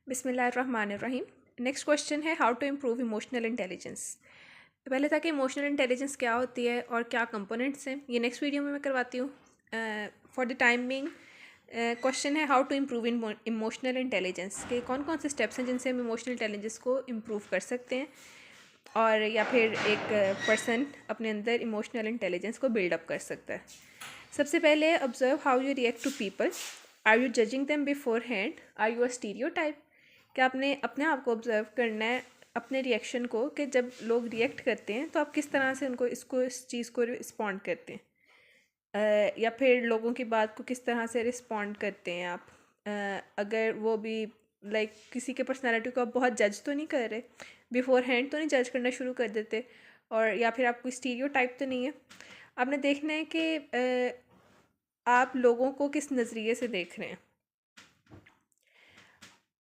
बिस्मिल्लाहिर्रहमानिर्रहीम। Next question है how to improve emotional intelligence. पहले था कि इमोशनल इंटेलिजेंस क्या होती है और क्या कंपोनेंट्स हैं, ये नेक्स्ट वीडियो में मैं करवाती हूँ। For the time being question है how to improve emotional intelligence के कौन कौन से स्टेप्स हैं जिनसे हम इमोशनल इंटेलिजेंस को इम्प्रूव कर सकते हैं और या फिर एक पर्सन अपने अंदर इमोशनल इंटेलिजेंस को बिल्डअप कर सकता है। सबसे पहले observe how you react to people. Are you judging them before hand? Are you a stereotype? कि आपने अपने आप को ऑब्जर्व करना है अपने रिएक्शन को, कि जब लोग रिएक्ट करते हैं तो आप किस तरह से उनको इस चीज़ को रिस्पॉन्ड करते हैं, या फिर लोगों की बात को किस तरह से रिस्पॉन्ड करते हैं आप। अगर वो भी किसी के पर्सनालिटी को आप बहुत जज तो नहीं कर रहे, बिफोर हैंड तो नहीं जज करना शुरू कर देते, और या फिर आप कोई स्टीरियोटाइप तो नहीं है। आपने देखना है कि आप लोगों को किस नज़रिए से देख रहे हैं।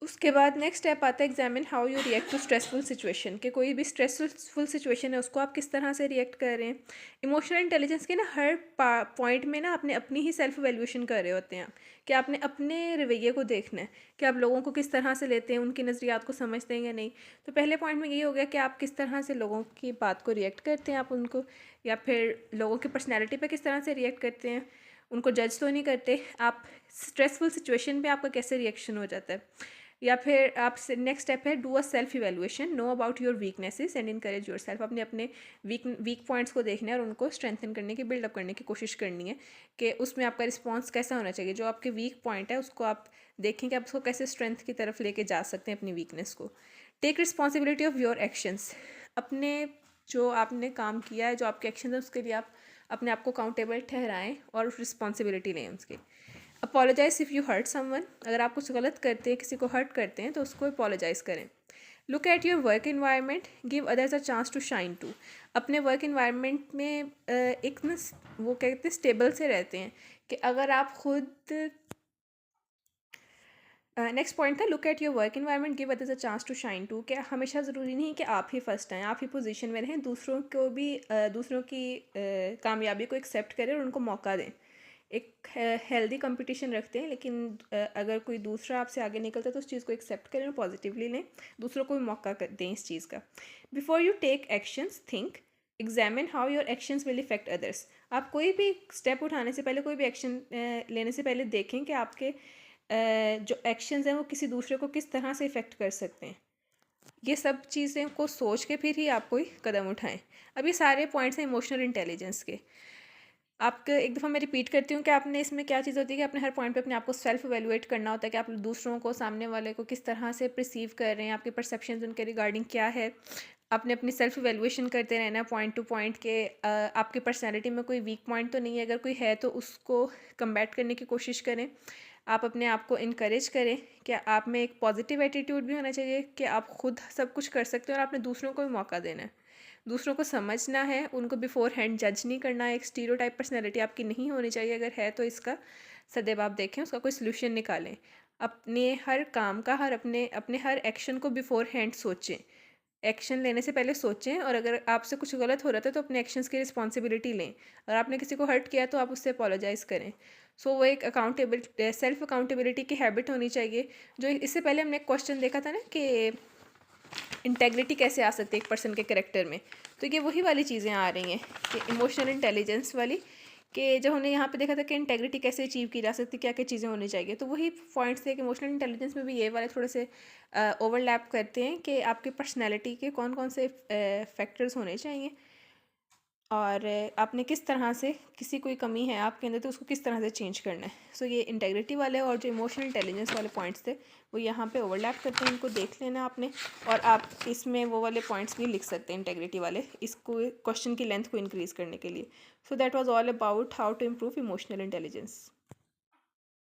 उसके बाद नेक्स्ट स्टेप आता है examine how you react to stressful situation, कि कोई भी स्ट्रेसफुल सिचुएशन है उसको आप किस तरह से रिएक्ट कर रहे हैं। इमोशनल इंटेलिजेंस के ना हर पॉइंट में ना आपने अपनी ही सेल्फ वैल्यूएशन कर रहे होते हैं आप, कि आपने अपने रवैये को देखना है कि आप लोगों को किस तरह से लेते हैं, उनकी नज़रियात को समझते हैं या नहीं। तो पहले पॉइंट में ये हो गया कि आप किस तरह से लोगों की बात को रिएक्ट करते हैं, आप उनको या फिर लोगों की पर्सनैलिटी पर किस तरह से रिएक्ट करते हैं, उनको जज तो नहीं करते आप। स्ट्रेसफुल सिचुएशन पे आपका कैसे रिएक्शन हो जाता है। या फिर आप नेक्स्ट स्टेप है do a self evaluation, know about your weaknesses and encourage your self. अपने अपने वीक पॉइंट्स को देखना है और उनको स्ट्रेंथन करने की, बिल्डअप करने की कोशिश करनी है कि उसमें आपका रिस्पॉन्स कैसा होना चाहिए। जो आपके वीक पॉइंट है उसको आप देखें कि आप उसको कैसे स्ट्रेंथ की तरफ लेके जा सकते हैं अपनी वीकनेस को। Take responsibility of your actions. अपने जो आपने काम किया है, जो आपके एक्शन है, उसके लिए आप अपने आप को अकाउंटेबल ठहराएं और रिस्पॉन्सिबिलिटी लें उसकी। Apologise if you hurt someone. अगर आप कुछ गलत करते हैं, किसी को हर्ट करते हैं, तो उसको अपोलोजाइज करें। Look at your work environment, give others a chance to shine too. अपने वर्क इन्वायरमेंट में एक ना वो कहते हैं स्टेबल से रहते हैं, कि अगर आप खुद नेक्स्ट पॉइंट था look at your work environment, give others a chance to shine too. क्या हमेशा ज़रूरी नहीं है कि आप ही फर्स्ट आएँ, आप ही पोजीशन में रहें, दूसरों को भी दूसरों की कामयाबी को एक्सेप्ट करें और उनको मौका दें। एक हेल्दी कंपटीशन रखते हैं, लेकिन अगर कोई दूसरा आपसे आगे निकलता है तो उस चीज़ को एक्सेप्ट करें और पॉजिटिवली लें, दूसरों को भी मौका दें इस चीज़ का। Before you take actions think, examine how your actions will effect others. आप कोई भी स्टेप उठाने से पहले, कोई भी एक्शन लेने से पहले देखें कि आपके जो एक्शंस हैं वो किसी दूसरे को किस तरह से इफ़ेक्ट कर सकते हैं। ये सब चीज़ें को सोच के फिर ही आप कोई कदम उठाएं। अब ये सारे पॉइंट्स हैं इमोशनल इंटेलिजेंस के। आपके एक दफ़ा मैं रिपीट करती हूँ कि आपने इसमें क्या चीज़ होती है कि अपने हर पॉइंट पे अपने आप को सेल्फ एवेलुएट करना होता है, कि आप दूसरों को, सामने वाले को किस तरह से परसीव कर रहे हैं, आपके परसेप्शंस उनके रिगार्डिंग क्या है। आपने अपनी सेल्फ एवेलुएशन करते रहना है पॉइंट टू पॉइंट, के आपकी पर्सनैलिटी में कोई वीक पॉइंट तो नहीं है, अगर कोई है तो उसको कम्बैट करने की कोशिश करें। आप अपने आप को इनकरेज करें कि आप में एक पॉजिटिव एटीट्यूड भी होना चाहिए कि आप खुद सब कुछ कर सकते हो और आपने दूसरों को भी मौका देना है, दूसरों को समझना है, उनको बिफोर हैंड जज नहीं करना है। एक स्टीरियोटाइप पर्सनैलिटी आपकी नहीं होनी चाहिए, अगर है तो इसका सदैव आप देखें, उसका कोई सोल्यूशन निकालें। अपने हर काम का, अपने हर एक्शन को बिफोर हैंड सोचें, एक्शन लेने से पहले सोचें, और अगर आपसे कुछ गलत हो रहा था तो अपने एक्शंस की रिस्पॉन्सिबिलिटी लें। अगर आपने किसी को हर्ट किया तो आप उससे अपोलोजाइज़ करें। सो वो एक सेल्फ अकाउंटेबिलिटी की हैबिट होनी चाहिए। जो इससे पहले हमने एक क्वेश्चन देखा था ना कि इंटेग्रिटी कैसे आ सकती है एक पर्सन के करेक्टर में, तो ये वही वाली चीज़ें आ रही हैं कि इमोशनल इंटेलिजेंस वाली, कि जब हमने यहाँ पे देखा था कि इंटेग्रिटी कैसे अचीव की जा सकती है, क्या क्या चीज़ें होनी चाहिए, तो वही पॉइंट्स थे कि इमोशनल इंटेलिजेंस में भी ये वाले थोड़े से ओवरलैप करते हैं कि आपकी पर्सनैलिटी के कौन कौन से फैक्टर्स होने चाहिए, और आपने किस तरह से, किसी कोई कमी है आपके अंदर तो उसको किस तरह से चेंज करना है। सो ये इंटेग्रिटी वाले और जो इमोशनल इंटेलिजेंस वाले पॉइंट्स थे वो यहाँ पे ओवरलैप करते हैं, इनको देख लेना आपने, और आप इसमें वो वाले पॉइंट्स भी लिख सकते हैं इंटेग्रिटी वाले, इसको क्वेश्चन की लेंथ को इंक्रीज़ करने के लिए। So that was all about how to improve emotional intelligence.